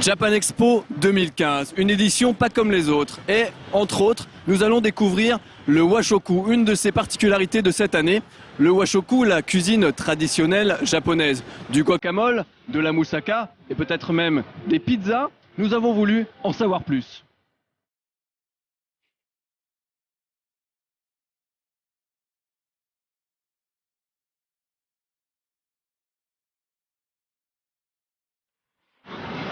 Japan Expo 2015, une édition pas comme les autres. Et, entre autres, nous allons découvrir le washoku, une de ses particularités de cette année. Le washoku, la cuisine traditionnelle japonaise. Du guacamole, de la moussaka et peut-être même des pizzas. Nous avons voulu en savoir plus.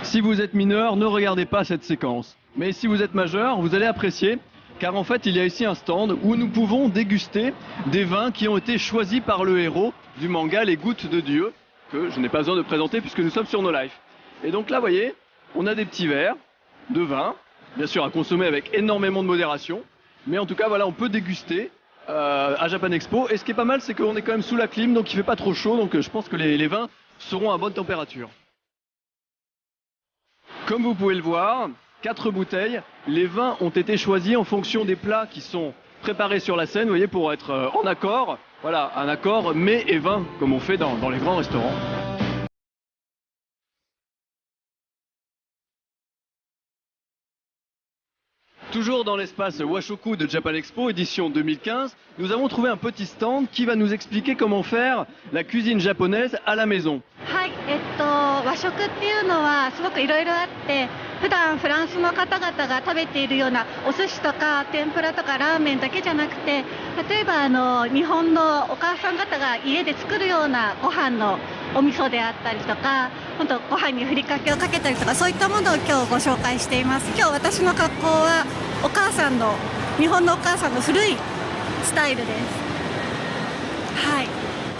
Si vous êtes mineur, ne regardez pas cette séquence. Mais si vous êtes majeur, vous allez apprécier, car en fait il y a ici un stand où nous pouvons déguster des vins qui ont été choisis par le héros du manga Les Gouttes de Dieu, que je n'ai pas besoin de présenter puisque nous sommes sur No Life. Et donc là, vous voyez, on a des petits verres de vin, bien sûr à consommer avec énormément de modération, mais en tout cas voilà, on peut déguster à Japan Expo. Et ce qui est pas mal, c'est qu'on est quand même sous la clim, donc il fait pas trop chaud, donc je pense que les vins seront à bonne température. Comme vous pouvez le voir, 4 bouteilles. Les vins ont été choisis en fonction des plats qui sont préparés sur la scène, vous voyez, pour être en accord. Voilà, un accord mets et vin, comme on fait dans les grands restaurants. Toujours dans l'espace Washoku de Japan Expo, édition 2015, nous avons trouvé un petit stand qui va nous expliquer comment faire la cuisine japonaise à la maison. 和食っていうのはすごくいろいろあって、普段フランスの方々が食べているようなお寿司とか天ぷらとかラーメンだけじゃなくて、例えば日本のお母さん方が家で作るようなご飯のお味噌であったりとか、本当ご飯にふりかけをかけたりとか、そういったものを今日ご紹介しています。今日私の格好はお母さんの日本のお母さんの古いスタイルです。はい。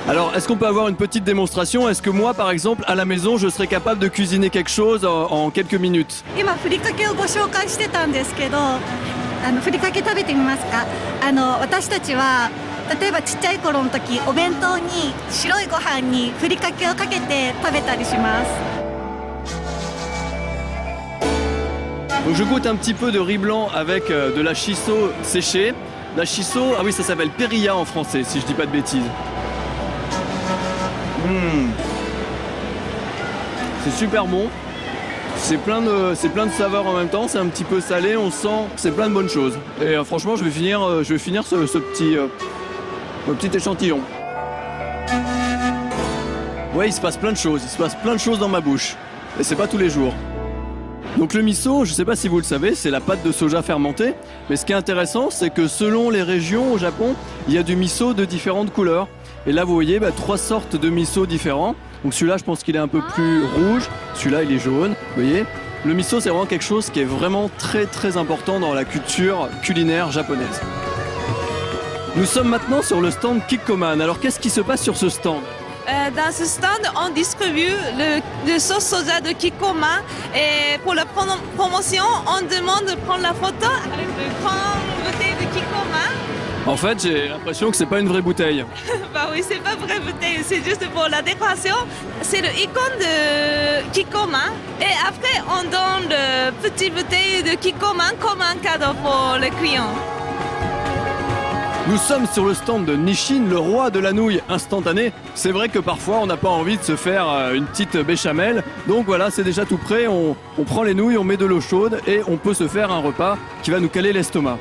Alors, est-ce qu'on peut avoir une petite démonstration? Est-ce que moi, par exemple, à la maison, je serais capable de cuisiner quelque chose en quelques minutes? 今ふりかけをご紹介してたんですけど、ふりかけ食べてみますか？私たちは例えばちっちゃい頃の時、お弁当に白いご飯にふりかけをかけて食べたりします。 Donc je goûte un petit peu de riz blanc avec de la shiso séchée. La shiso, ah oui, ça s'appelle perilla en français, si je dis pas de bêtises. C'est super bon, c'est plein de saveurs en même temps, c'est un petit peu salé, on sent, c'est plein de bonnes choses. Et franchement, je vais finir ce petit échantillon. Ouais, il se passe plein de choses dans ma bouche. Et c'est pas tous les jours. Donc le miso, je sais pas si vous le savez, c'est la pâte de soja fermentée. Mais ce qui est intéressant, c'est que selon les régions au Japon, il y a du miso de différentes couleurs. Et là, vous voyez 3 sortes de miso différents. Donc celui-là, je pense qu'il est un peu plus rouge. Celui-là, il est jaune. Vous voyez, le miso, c'est vraiment quelque chose qui est vraiment très très important dans la culture culinaire japonaise. Nous sommes maintenant sur le stand Kikkoman. Alors qu'est-ce qui se passe sur ce stand? Dans ce stand, on distribue le sauce soja de Kikkoman. Et pour la promotion, on demande de prendre la photo avec de grandes bouteilles de Kikkoman. En fait, j'ai l'impression que c'est pas une vraie bouteille. Bah oui, c'est pas vraie bouteille, c'est juste pour la décoration. C'est le icône de Kikkoman. Et après, on donne de petites bouteilles de Kikkoman comme un cadeau pour les clients. Nous sommes sur le stand de Nissin, le roi de la nouille instantanée. C'est vrai que parfois, on n'a pas envie de se faire une petite béchamel. Donc voilà, c'est déjà tout prêt. On prend les nouilles, on met de l'eau chaude et on peut se faire un repas qui va nous caler l'estomac.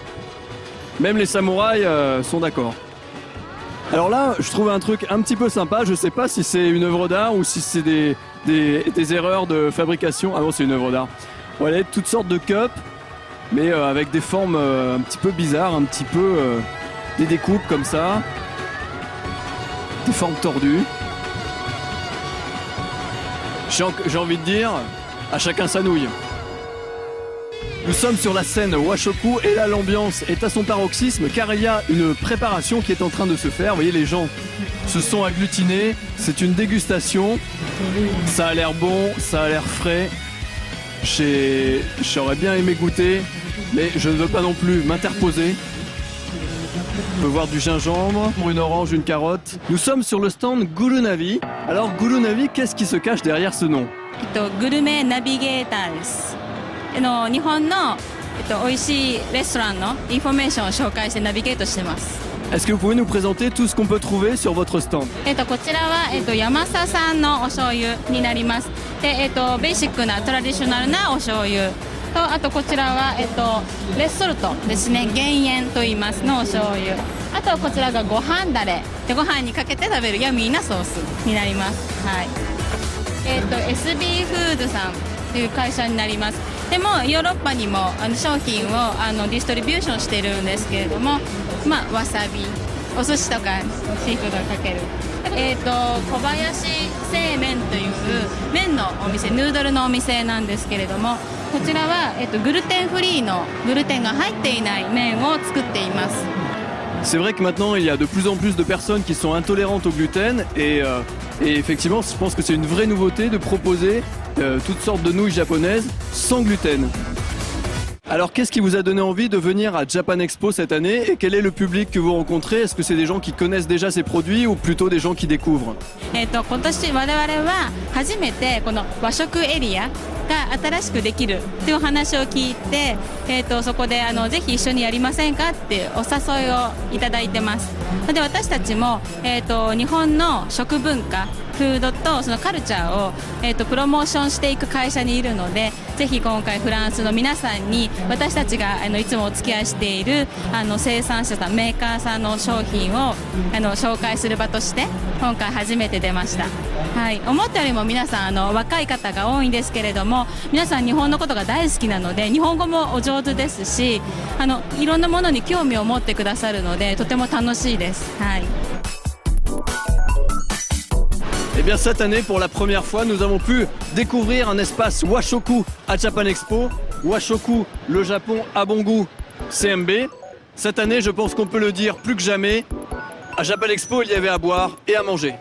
Même les samouraïs sont d'accord. Alors là, je trouve un truc un petit peu sympa. Je sais pas si c'est une œuvre d'art ou si c'est des erreurs de fabrication. Ah non, c'est une œuvre d'art. Voilà, toutes sortes de cups, mais avec des formes un petit peu bizarres, un petit peu des découpes comme ça, des formes tordues. J'ai envie de dire, à chacun sa nouille. Nous sommes sur la scène Washoku et là l'ambiance est à son paroxysme car il y a une préparation qui est en train de se faire. Vous voyez, les gens se sont agglutinés, c'est une dégustation, ça a l'air bon, ça a l'air frais. J'aurais bien aimé goûter, mais je ne veux pas non plus m'interposer. On peut voir du gingembre, une orange, une carotte. Nous sommes sur le stand Gurunavi. Alors Gurunavi, qu'est-ce qui se cache derrière ce nom? グルメナビゲーターです。日本の美味しいレストランのインフォメーションを紹介してナビゲートしてます。Est-ce que vous pouvez nous présenter tout ce qu'on peut trouver sur votre stand? こちらは、ヤマサさんのお醤油になります。で、ベーシックなトラディショナルなお醤油と、あとこちらは、レッソルトですね、減塩と言いますのお醤油。あとこちらがご飯だれで、ご飯にかけて食べるヤミーなソースになります。はい。SB フードさんという会社になります。でもヨーロッパにも商品をディストリビューションしているんですけれども、わさび、お寿司とかシーフードをかける、小林製麺という麺のお店、ヌードルのお店なんですけれども、こちらは、グルテンフリーのグルテンが入っていない麺を作っています。C'est vrai que maintenant il y a de plus en plus de personnes qui sont intolérantes au gluten et effectivement je pense que c'est une vraie nouveauté de proposer toutes sortes de nouilles japonaises sans gluten. Alors qu'est-ce qui vous a donné envie de venir à Japan Expo cette année et quel est le public que vous rencontrez? Est-ce que c'est des gens qui connaissent déjà ces produits ou plutôt des gens qui découvrent? 今年我々は初めてこの和食エリアが新しくできるという話を聞いて、そこでぜひ一緒にやりませんかってお誘いをいただいてます。で、私たちも、日本の食文化、フードとそのカルチャーを、プロモーションしていく会社にいるので、ぜひ今回フランスの皆さんに私たちがいつもお付き合いしている生産者さん、メーカーさんの商品を紹介する場として今回初めて出ました。はい、思ったよりも皆さん若い方が多いんですけれども、皆さん日本のことが大好きなので、日本語もお上手ですし、いろんなものに興味を持ってくださるのでとても楽しいです。はい。Eh bien cette année, pour la première fois, nous avons pu découvrir un espace Washoku à Japan Expo. Washoku, le Japon à bon goût, CMB. Cette année, je pense qu'on peut le dire plus que jamais, à Japan Expo, il y avait à boire et à manger.